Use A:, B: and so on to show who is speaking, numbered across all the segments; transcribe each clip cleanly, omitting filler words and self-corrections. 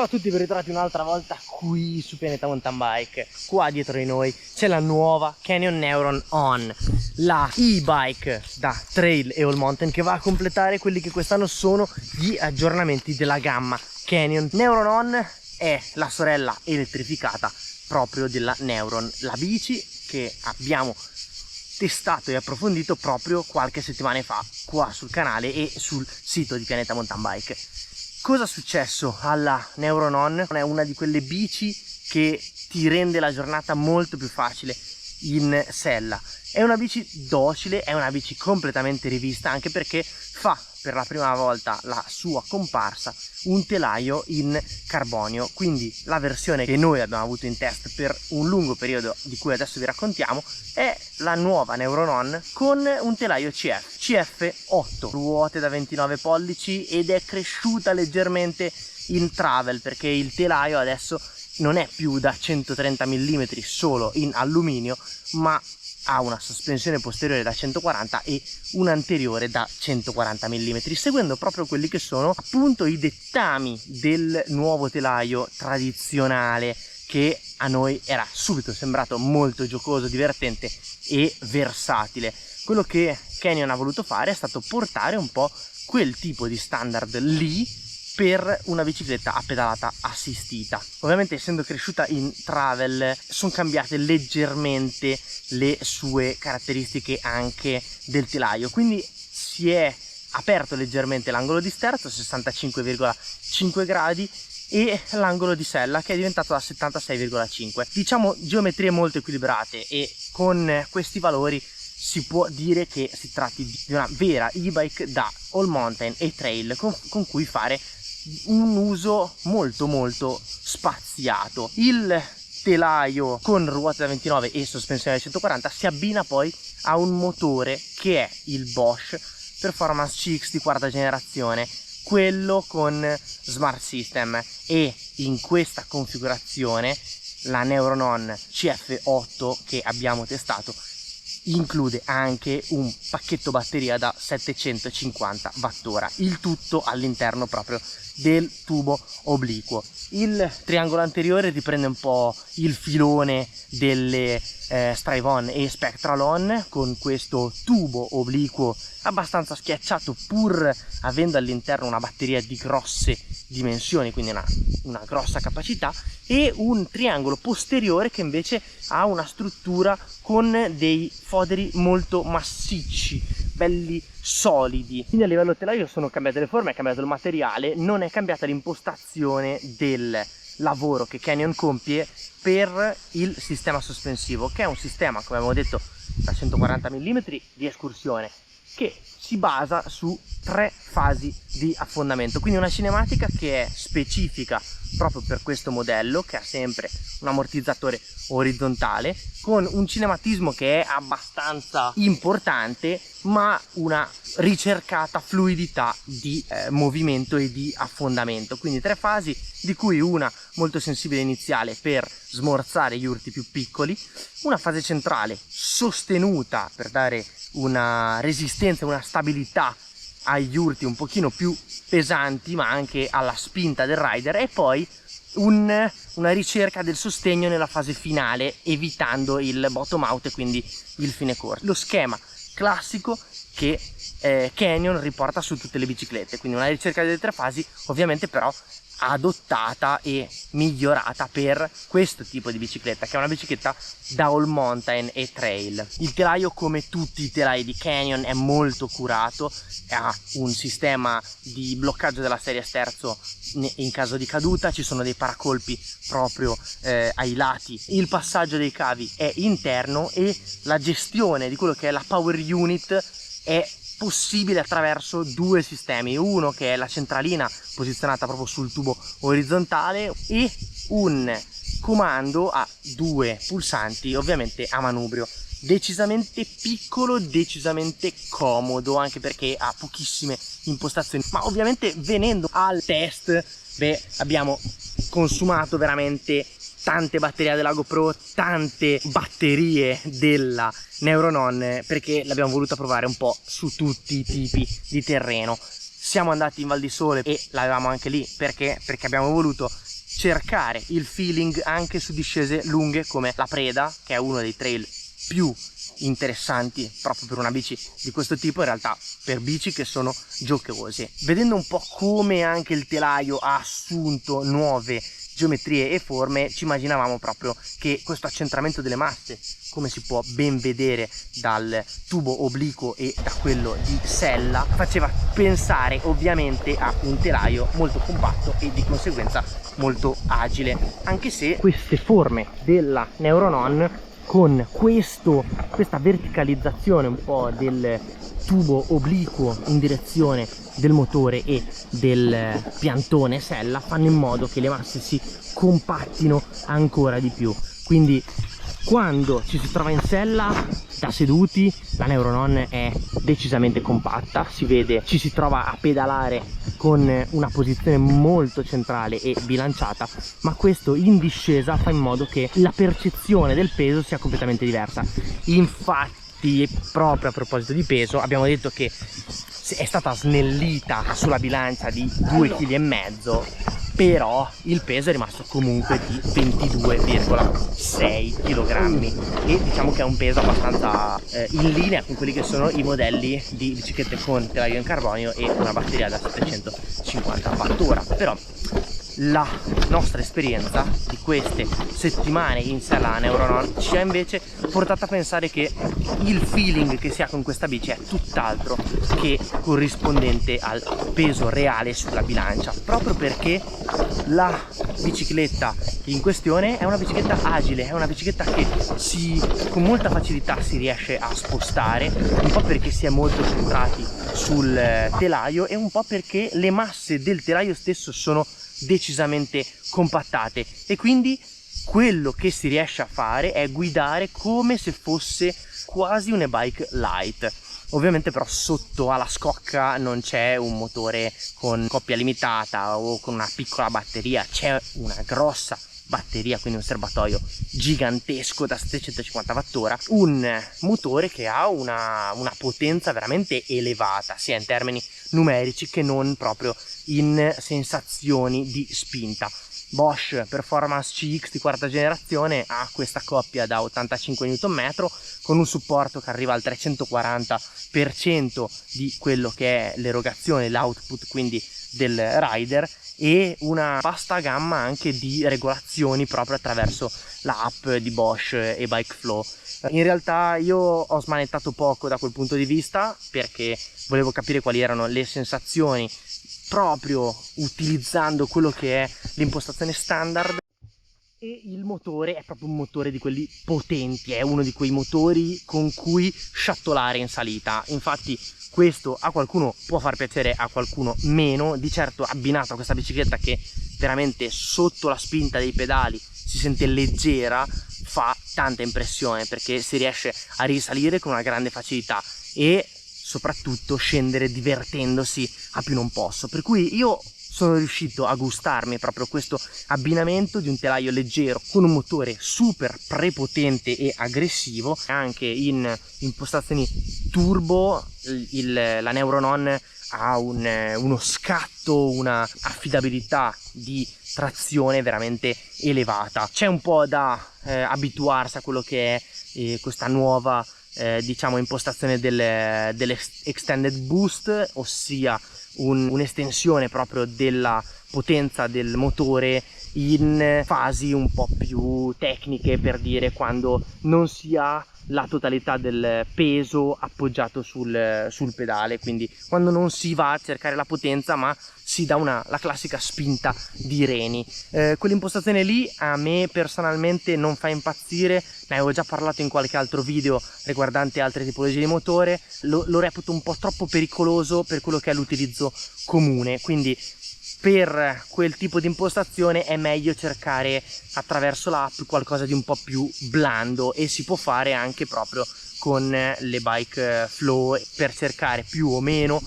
A: Ciao a tutti, ben ritrovati un'altra volta qui su Pianeta Mountain Bike. Qua dietro di noi c'è la nuova Canyon Neuron On, la e-bike da trail e all mountain che va a completare quelli che quest'anno sono gli aggiornamenti della gamma Canyon. Neuron On è la sorella elettrificata proprio della Neuron, la bici che abbiamo testato e approfondito proprio qualche settimana fa qua sul canale e sul sito di Pianeta Mountain Bike. Cosa è successo alla Neuron On? È una di quelle bici che ti rende la giornata molto più facile in sella. È una bici docile, è una bici completamente rivista, anche perché fa per la prima volta la sua comparsa un telaio in carbonio, quindi la versione che noi abbiamo avuto in test per un lungo periodo di cui adesso vi raccontiamo è la nuova Neuron On con un telaio CF8, ruote da 29 pollici ed è cresciuta leggermente in travel perché il telaio adesso non è più da 130 mm solo in alluminio, ma ha una sospensione posteriore da 140 e un'anteriore da 140 mm, seguendo proprio quelli che sono appunto i dettami del nuovo telaio tradizionale, che a noi era subito sembrato molto giocoso, divertente e versatile. Quello che Canyon ha voluto fare è stato portare un po' quel tipo di standard lì per una bicicletta a pedalata assistita. Ovviamente, essendo cresciuta in travel, sono cambiate leggermente le sue caratteristiche anche del telaio, quindi si è aperto leggermente l'angolo di sterzo, 65,5 gradi, e l'angolo di sella che è diventato da 76,5. Diciamo geometrie molto equilibrate, e con questi valori si può dire che si tratti di una vera e-bike da all mountain e trail con cui fare un uso molto spaziato. Il telaio con ruote da 29 e sospensione da 140 si abbina poi a un motore che è il Bosch Performance CX di quarta generazione, quello con Smart System, e in questa configurazione la Neuron On CF8 che abbiamo testato include anche un pacchetto batteria da 750 Wh, il tutto all'interno proprio del tubo obliquo. Il triangolo anteriore riprende un po' il filone delle Strive-On e Spectral-On, con questo tubo obliquo abbastanza schiacciato pur avendo all'interno una batteria di grosse dimensioni, quindi una grossa capacità, e un triangolo posteriore che invece ha una struttura con dei foderi molto massicci, belli solidi. Quindi a livello telaio sono cambiate le forme, è cambiato il materiale, non è cambiata l'impostazione del lavoro che Canyon compie per il sistema sospensivo, che è un sistema, come abbiamo detto, da 140 mm di escursione, che si basa su 3 fasi di affondamento, quindi una cinematica che è specifica proprio per questo modello, che ha sempre un ammortizzatore orizzontale con un cinematismo che è abbastanza importante, ma una ricercata fluidità di movimento e di affondamento. Quindi 3 fasi, di cui una molto sensibile iniziale per smorzare gli urti più piccoli, una fase centrale sostenuta per dare una resistenza, una stabilità agli urti un pochino più pesanti, ma anche alla spinta del rider, e poi una ricerca del sostegno nella fase finale, evitando il bottom out e quindi il fine corsa. Lo schema classico che Canyon riporta su tutte le biciclette, quindi una ricerca delle 3 fasi, ovviamente però adottata e migliorata per questo tipo di bicicletta, che è una bicicletta da all mountain e trail. Il telaio, come tutti i telai di Canyon, è molto curato, ha un sistema di bloccaggio della serie sterzo in caso di caduta, ci sono dei paracolpi proprio ai lati, il passaggio dei cavi è interno e la gestione di quello che è la power unit è possibile attraverso 2 sistemi, uno che è la centralina posizionata proprio sul tubo orizzontale e un comando a 2 pulsanti, ovviamente a manubrio, decisamente piccolo, decisamente comodo, anche perché ha pochissime impostazioni. Ma ovviamente, venendo al test, abbiamo consumato veramente tante batterie della GoPro, tante batterie della Neuron On, perché l'abbiamo voluta provare un po' su tutti i tipi di terreno. siamo andati in Val di Sole e l'avevamo anche lì perché abbiamo voluto cercare il feeling anche su discese lunghe come la Preda, che è uno dei trail più interessanti proprio per una bici di questo tipo, in realtà per bici che sono giocose. Vedendo un po' come anche il telaio ha assunto nuove geometrie e forme, ci immaginavamo proprio che questo accentramento delle masse, come si può ben vedere dal tubo obliquo e da quello di sella, faceva pensare ovviamente a un telaio molto compatto e di conseguenza molto agile, anche se queste forme della Neuron On con questa verticalizzazione un po' del tubo obliquo in direzione del motore e del piantone sella fanno in modo che le masse si compattino ancora di più. Quindi quando ci si trova in sella da seduti la Neuron On è decisamente compatta, si vede, ci si trova a pedalare con una posizione molto centrale e bilanciata, ma questo in discesa fa in modo che la percezione del peso sia completamente diversa. Infatti, proprio a proposito di peso, abbiamo detto che è stata snellita sulla bilancia di 2,5 kg, però il peso è rimasto comunque di 22,6 kg e diciamo che è un peso abbastanza in linea con quelli che sono i modelli di biciclette con telaio in carbonio e una batteria da 750 Wh. Però la nostra esperienza di queste settimane in sella alla Neuron On ci ha invece portato a pensare che il feeling che si ha con questa bici è tutt'altro che corrispondente al peso reale sulla bilancia, proprio perché la bicicletta in questione è una bicicletta agile, è una bicicletta che con molta facilità si riesce a spostare, un po' perché si è molto centrati sul telaio e un po' perché le masse del telaio stesso sono decisamente compattate e quindi quello che si riesce a fare è guidare come se fosse quasi un e-bike light. Ovviamente però sotto alla scocca non c'è un motore con coppia limitata o con una piccola batteria, c'è una grossa batteria, quindi un serbatoio gigantesco da 750 Wh, un motore che ha una potenza veramente elevata sia in termini numerici che non proprio in sensazioni di spinta. Bosch Performance CX di quarta generazione ha questa coppia da 85 Nm con un supporto che arriva al 340% di quello che è l'erogazione, l'output quindi del rider, e una vasta gamma anche di regolazioni proprio attraverso l'app di Bosch e Bikeflow. In realtà io ho smanettato poco da quel punto di vista perché volevo capire quali erano le sensazioni proprio utilizzando quello che è l'impostazione standard, e il motore è proprio un motore di quelli potenti, è uno di quei motori con cui sciattolare in salita. Infatti questo a qualcuno può far piacere, a qualcuno meno. Di certo abbinato a questa bicicletta che veramente sotto la spinta dei pedali si sente leggera, fa tanta impressione perché si riesce a risalire con una grande facilità e soprattutto scendere divertendosi a più non posso, per cui io sono riuscito a gustarmi proprio questo abbinamento di un telaio leggero con un motore super prepotente e aggressivo. Anche in impostazioni turbo la Neuron On ha uno scatto, una affidabilità di trazione veramente elevata. C'è un po' da abituarsi a quello che è questa nuova diciamo impostazione dell'extended boost, ossia un'estensione proprio della potenza del motore in fasi un po' più tecniche, per dire quando non si ha la totalità del peso appoggiato sul pedale, quindi quando non si va a cercare la potenza ma si dà la classica spinta di reni. Quell'impostazione lì a me personalmente non fa impazzire, ne avevo già parlato in qualche altro video riguardante altre tipologie di motore, lo reputo un po' troppo pericoloso per quello che è l'utilizzo comune, quindi per quel tipo di impostazione è meglio cercare attraverso l'app qualcosa di un po' più blando, e si può fare anche proprio con le Bikeflow per cercare più o meno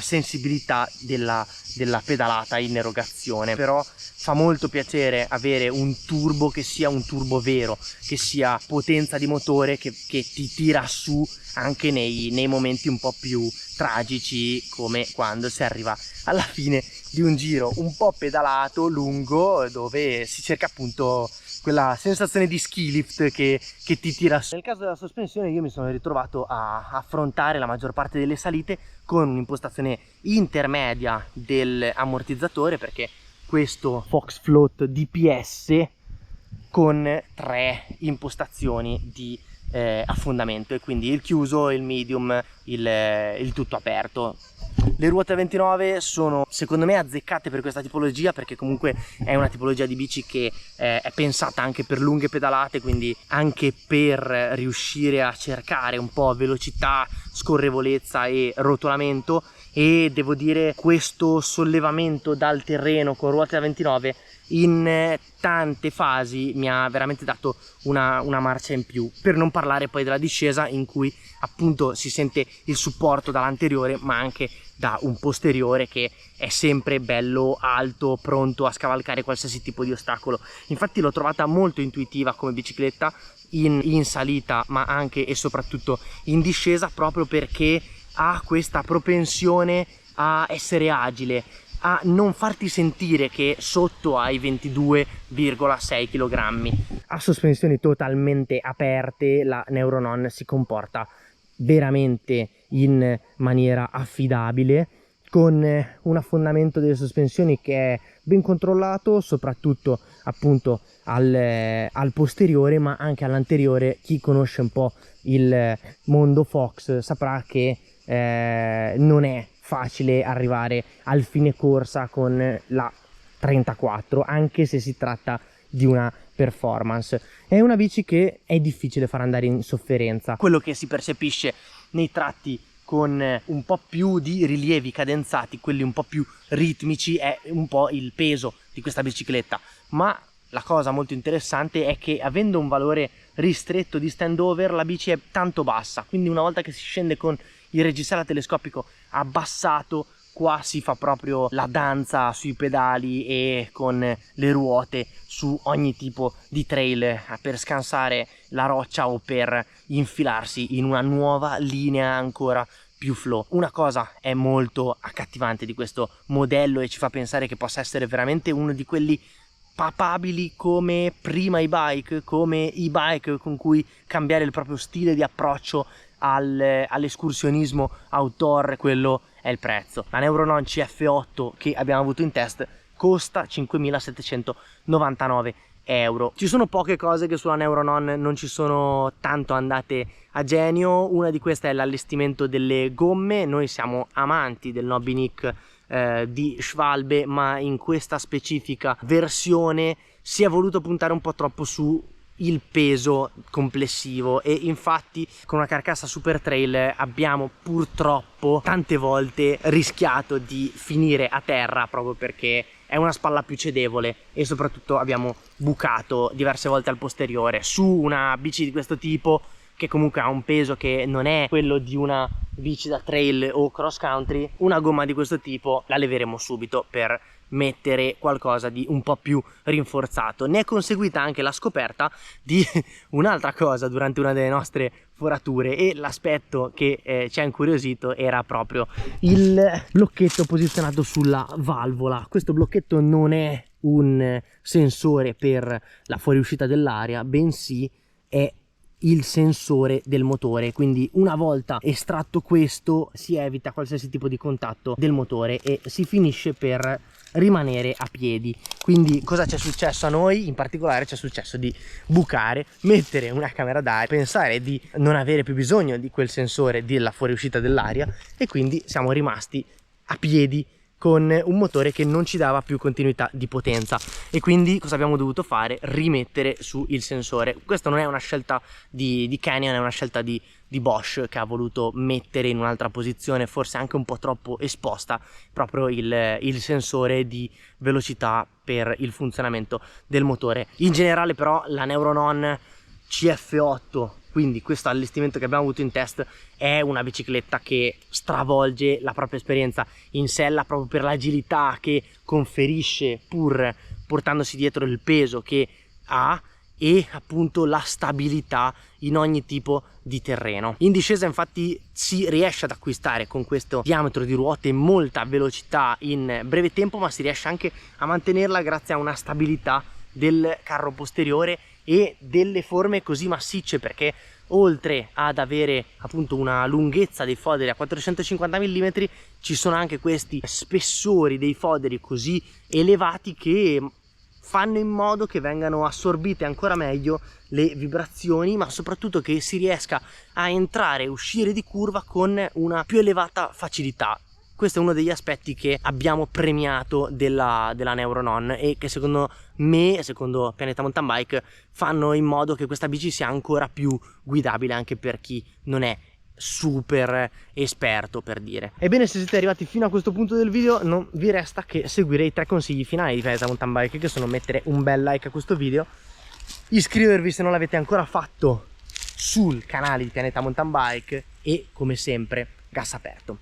A: sensibilità della della pedalata in erogazione, però fa molto piacere avere un turbo che sia un turbo vero, che sia potenza di motore che ti tira su anche nei momenti un po' più tragici, come quando si arriva alla fine di un giro un po' pedalato, lungo, dove si cerca appunto quella sensazione di ski lift che ti tira su. Nel caso della sospensione io mi sono ritrovato a affrontare la maggior parte delle salite con un'impostazione intermedia dell'ammortizzatore, perché questo Fox Float DPS con 3 impostazioni di affondamento, e quindi il chiuso, il medium, il tutto aperto. Le ruote 29 sono secondo me azzeccate per questa tipologia, perché comunque è una tipologia di bici che è pensata anche per lunghe pedalate, quindi anche per riuscire a cercare un po' velocità, scorrevolezza e rotolamento. E devo dire, questo sollevamento dal terreno con ruote da 29 in tante fasi mi ha veramente dato una marcia in più, per non parlare poi della discesa, in cui appunto si sente il supporto dall'anteriore ma anche da un posteriore che è sempre bello alto, pronto a scavalcare qualsiasi tipo di ostacolo. Infatti l'ho trovata molto intuitiva come bicicletta in salita, ma anche e soprattutto in discesa, proprio perché ha questa propensione a essere agile, a non farti sentire che sotto ai 22,6 kg. A sospensioni totalmente aperte la Neuron-On si comporta veramente in maniera affidabile, con un affondamento delle sospensioni che è ben controllato, soprattutto appunto al posteriore, ma anche all'anteriore. Chi conosce un po' il mondo Fox saprà che non è facile arrivare al fine corsa con la 34, anche se si tratta di una performance. È una bici che è difficile far andare in sofferenza. Quello che si percepisce nei tratti con un po' più di rilievi cadenzati, quelli un po' più ritmici, è un po' il peso di questa bicicletta. Ma la cosa molto interessante è che, avendo un valore ristretto di standover, la bici è tanto bassa, quindi una volta che si scende con il reggiseno telescopico abbassato, qua si fa proprio la danza sui pedali e con le ruote su ogni tipo di trail, per scansare la roccia o per infilarsi in una nuova linea ancora più flow. Una cosa è molto accattivante di questo modello e ci fa pensare che possa essere veramente uno di quelli papabili come prima e-bike, come e-bike con cui cambiare il proprio stile di approccio all'escursionismo outdoor. Quello è il prezzo. La Neuron-On CF8 che abbiamo avuto in test costa 5.799 euro. Ci sono poche cose che sulla Neuron-On non ci sono tanto andate a genio. Una di queste è l'allestimento delle gomme. Noi siamo amanti del Nobby di Schwalbe, ma in questa specifica versione si è voluto puntare un po' troppo su il peso complessivo, e infatti con una carcassa super trail abbiamo purtroppo tante volte rischiato di finire a terra, proprio perché è una spalla più cedevole, e soprattutto abbiamo bucato diverse volte al posteriore su una bici di questo tipo, che comunque ha un peso che non è quello di una bici da trail o cross country. Una gomma di questo tipo la leveremo subito per mettere qualcosa di un po' più rinforzato. Ne è conseguita anche la scoperta di un'altra cosa durante una delle nostre forature, e l'aspetto che ci ha incuriosito era proprio il blocchetto posizionato sulla valvola. Questo blocchetto non è un sensore per la fuoriuscita dell'aria, bensì è il sensore del motore, quindi una volta estratto questo si evita qualsiasi tipo di contatto del motore e si finisce per rimanere a piedi. Quindi cosa c'è successo a noi? In particolare c'è successo di bucare, mettere una camera d'aria, pensare di non avere più bisogno di quel sensore della fuoriuscita dell'aria, e quindi siamo rimasti a piedi con un motore che non ci dava più continuità di potenza. E quindi cosa abbiamo dovuto fare? Rimettere su il sensore. Questa non è una scelta di Canyon, è una scelta di Bosch, che ha voluto mettere in un'altra posizione, forse anche un po' troppo esposta, proprio il sensore di velocità per il funzionamento del motore. In generale però la Neuron-On CF8 Quindi questo allestimento che abbiamo avuto in test è una bicicletta che stravolge la propria esperienza in sella, proprio per l'agilità che conferisce pur portandosi dietro il peso che ha, e appunto la stabilità in ogni tipo di terreno. In discesa infatti si riesce ad acquistare con questo diametro di ruote molta velocità in breve tempo, ma si riesce anche a mantenerla grazie a una stabilità del carro posteriore e delle forme così massicce, perché oltre ad avere appunto una lunghezza dei foderi a 450 mm, ci sono anche questi spessori dei foderi così elevati che fanno in modo che vengano assorbite ancora meglio le vibrazioni, ma soprattutto che si riesca a entrare e uscire di curva con una più elevata facilità. Questo è uno degli aspetti che abbiamo premiato della Neuron On e che secondo me, secondo Pianeta Mountain Bike, fanno in modo che questa bici sia ancora più guidabile anche per chi non è super esperto, per dire. Ebbene, se siete arrivati fino a questo punto del video non vi resta che seguire i 3 consigli finali di Pianeta Mountain Bike, che sono mettere un bel like a questo video, iscrivervi se non l'avete ancora fatto sul canale di Pianeta Mountain Bike e, come sempre, gas aperto.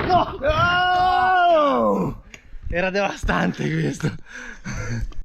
A: No! Era devastante questo.